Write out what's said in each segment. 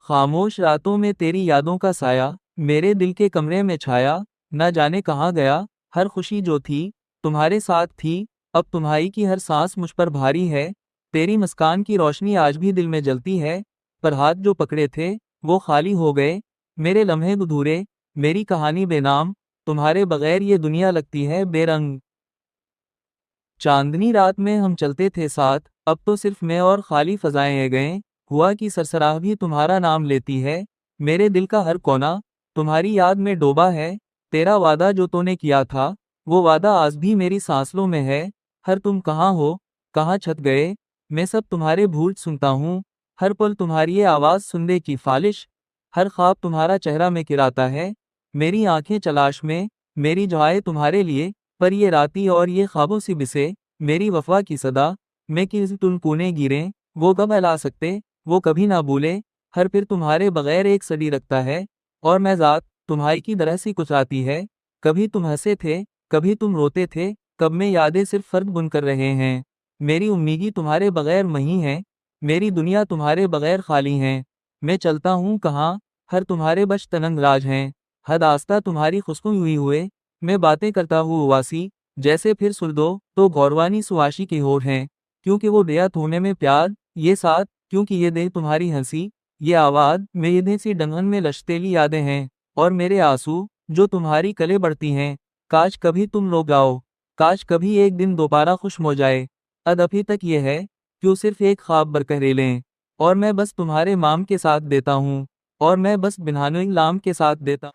खामोश रातों में तेरी यादों का साया मेरे दिल के कमरे में छाया, न जाने कहाँ गया। हर खुशी जो थी तुम्हारे साथ थी, अब तुम्हारी की हर सांस मुझ पर भारी है। तेरी मुस्कान की रोशनी आज भी दिल में जलती है, पर हाथ जो पकड़े थे वो खाली हो गए। मेरे लम्हे अधूरे, मेरी कहानी बेनाम, तुम्हारे बगैर ये दुनिया लगती है बेरंग। चांदनी रात में हम चलते थे साथ, अब तो सिर्फ मैं और खाली फजाएं रह गए। हुआ कि सरसराह भी तुम्हारा नाम लेती है, मेरे दिल का हर कोना तुम्हारी याद में डूबा है। तेरा वादा जो तूने किया था, वो वादा आज भी मेरी सांसों में है। हर तुम कहाँ हो, कहाँ छत गए, मैं सब तुम्हारे भूल सुनता हूँ। हर पल तुम्हारी ये आवाज़ सुनने की ख्वाहिश, हर ख्वाब तुम्हारा चेहरा में किराता है। मेरी आंखें तलाश में, मेरी दुआएं तुम्हारे लिए, पर ये राती और ये ख्वाबों से बिसे मेरी वफा की सदा। मैं किस तुम कोने गिरे, वो कब हिला सकते, वो कभी ना भूले। हर फिर तुम्हारे बगैर एक सदी रखता है, और मैं ज़ात तुम्हारी की तरह सी कुछ आती है। कभी तुम हंसे थे, कभी तुम रोते थे, कब में यादें सिर्फ फर्क बुन कर रहे हैं। मेरी उम्मीदें तुम्हारे बगैर नहीं हैं, मेरी दुनिया तुम्हारे बगैर खाली हैं। मैं चलता हूँ कहाँ, हर तुम्हारे बश तनंग राज हैं। हर आस्था तुम्हारी खुशबू हुई हुए, मैं बातें करता हूँ उवासी, जैसे फिर सुन दो तो गौरवानी सुआशी की होर हैं। क्योंकि वो दिया होने में प्यार, ये साथ, क्योंकि ये दे तुम्हारी हंसी, ये आवाज़ मेरे सी डंगन में लश्तेली यादें हैं। और मेरे आंसू जो तुम्हारी कले बढ़ती हैं, काश कभी तुम लोग आओ, काश कभी एक दिन दोबारा खुश हो जाए। अभी तक ये है क्यों सिर्फ एक ख्वाब बरकरार लें, और मैं बस तुम्हारे माम के साथ देता हूँ, और मैं बस बिन्हानो लाम के साथ देता।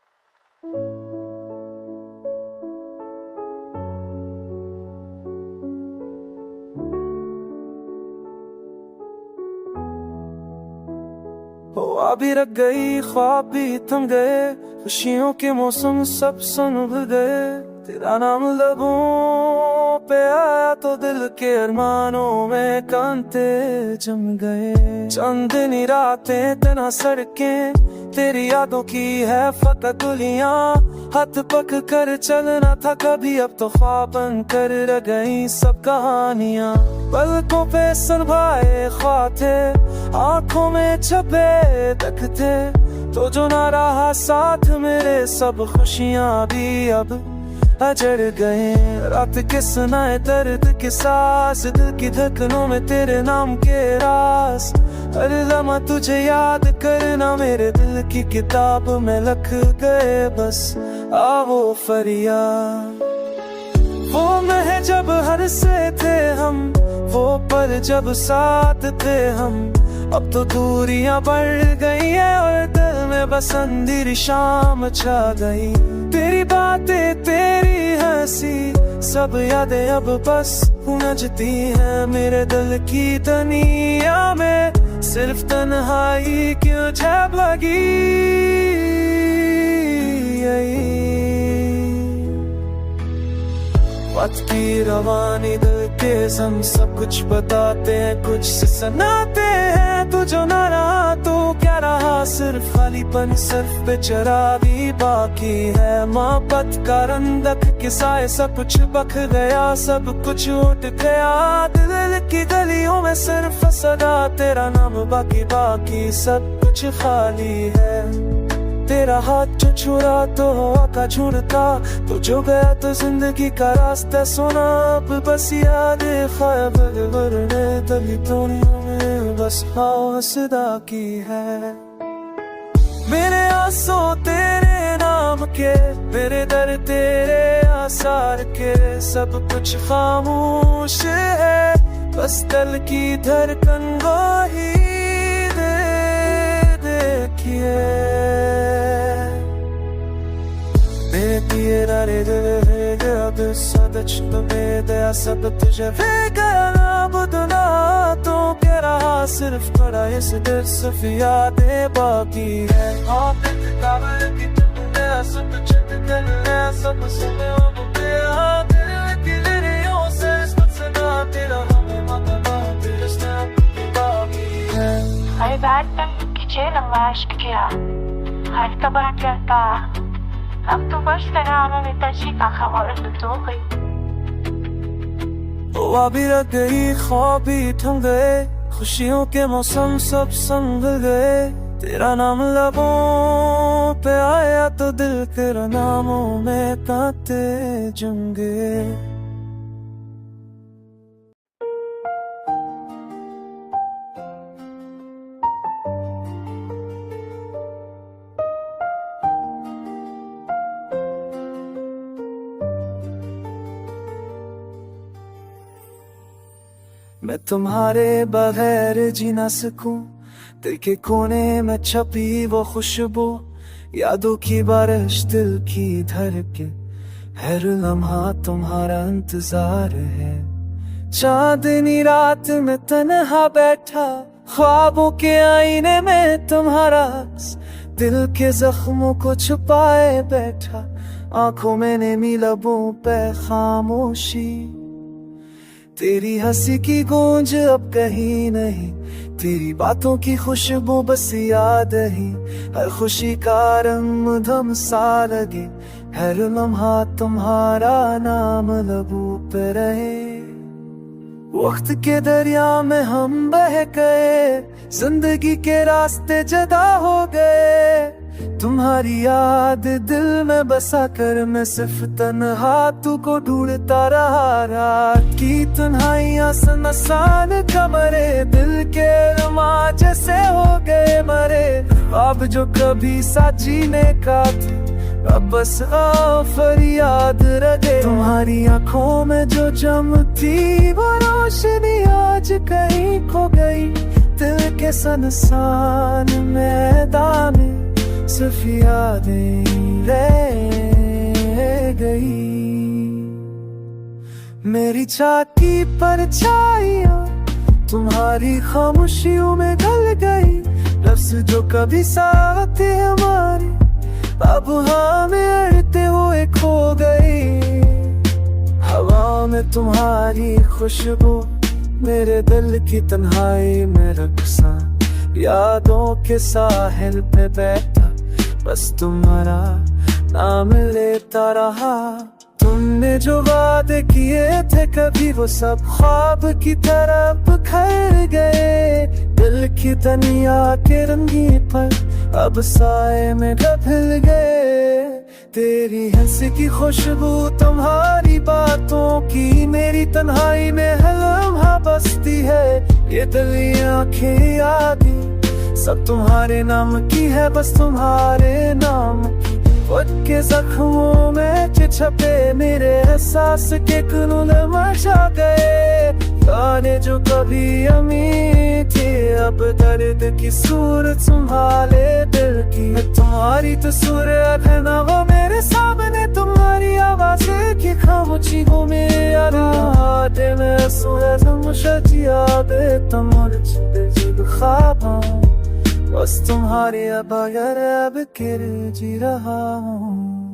हवा भी रख गई, ख्वाब भी थम गए, खुशियों के मौसम सब सुन गए। तेरा नाम लबों पे आया तो दिल के अरमानों में कांटे जम गए। चांदनी रातें तना सड़कें, तेरी यादों की है फकत दुनिया। हाथ पक कर चलना था कभी, अब तो ख्वाब बन कर रह गई सब कहानियां। पलकों पे सनभाए ख्वाब थे, आंखों में छपे तकते, तो जो ना रहा साथ मेरे सब खुशियां भी अब अजड़ गए। रात के सुनाए दर्द के सांस, दिल की धड़कनों में तेरे नाम के रास। हर लम्हा तुझे याद करना, मेरे दिल की किताब में लिख गए बस आवो फरियाद। वो मह जब हर से थे हम, वो पल जब साथ थे हम, अब तो दूरियां बढ़ गई है और दिल में बस अंधेरी शाम छा गई। तेरी बातें तेरी हंसी सब यादें अब बस गूंजती हैं मेरे दिल की दुनिया में। सिर्फ तन्हाई क्यों छाप लगी, वक्त की रवानी दिल के हम सब कुछ बताते हैं, कुछ से सुनाते हैं। तू जो ना रहा तो क्या रहा, सिर्फ खालीपन सिर्फ बेचरावी बाकी है। मोहब्बत का रंदक के साए सब कुछ बख गया, सब कुछ उठ गया। दिल की गलियों में सिर्फ सदा तेरा नाम बाकी, बाकी सब कुछ खाली है। तेरा हाथ जो छुरा तो हवा का झुरता, तो जो गया तो जिंदगी का रास्ता सुना। अब बस याद ख्वाब वरने तभी दुनिया में बस हौसला की है। मेरे आंसू तेरे नाम के, मेरे दर तेरे आसार के, सब कुछ खामोश है बस दिल की धड़कन वही देखिए। सब तुझे गया बुदना तो क्या रहा, सिर्फ पड़ा इस दिल सिर्फ यादें बाकी है। सब सुने Ay zaten kişiyle aşk ya. Harika bırakırda. अब तो बस तेरा में तशी का खबर तो गई। हवा भी रख गई, ख्वाब भी थम गए, खुशियों के मौसम सब संभल गए। तेरा नाम लबों पे आया तो दिल तेरा नामों में कांटे जंगे। मैं तुम्हारे बगैर जी ना सकूं, दिल के कोने में छपी वो खुशबू, यादों की बारिश दिल की धड़के, हर लम्हा तुम्हारा इंतजार है। चांदनी रात में तन्हा बैठा, ख्वाबों के आईने में तुम्हारा दिल के जख्मों को छुपाए बैठा, आंखों में नेमी लबों पे खामोशी, तेरी हंसी की गूंज अब कहीं नहीं, तेरी बातों की खुशबू बस याद ही, हर खुशी का रंग मधुम सा लगे, हर लम्हा तुम्हारा नाम लबों पे रहे। वक्त के दरिया में हम बह गए, जिंदगी के रास्ते जुदा हो गए, तुम्हारी याद दिल में बसा कर मैं सिर्फ तन्हा तुझको ढूंढता रहा। रात की तन्हाइयां सुनसान कमरे, दिल के अरमां जैसे हो गए मरे, अब जो कभी साथ जीने का था अब बस फरियाद रहे। तुम्हारी आंखों में जो चमकती वो रोशनी आज कहीं खो गई, दिल के सुनसान मैदान में सिर्फ यादें रह गई। मेरी चाकी पर छाइयां तुम्हारी खामोशियों में ढल गई, लफ्ज़ जो कभी साथ थे हमारे अब हमें अड़ते हुए खो गई। हवा में तुम्हारी खुशबू, मेरे दिल की तन्हाई में रक्सा, यादों के साहिल पे बैठा बस तुम्हारा नाम लेता रहा। तुमने जो वादे किए थे कभी वो सब ख्वाब की तरह बिखर गए, दिल की तनिया के रंगी पर अब साए में ढल गए। तेरी हंसी की खुशबू तुम्हारी बातों की मेरी तन्हाई में हर लम्हा बसती है, ये दिल ये आंखें यादें सब तुम्हारे नाम की है, बस तुम्हारे नाम की। खुद के जख्मों में छपे मेरे एहसास के कुनून मचा गए, गाने जो कभी अमीर थे अब दर्द की सूरत संभाले दिल की। तुम्हारी तस्वीर है ना वो मेरे सामने, तुम्हारी आवाज़ें की खामोशी हो मेरे याद में सुन यादे तमर ख्वाबों, बस तुम्हारी बगैर अब किर जी रहा हूँ।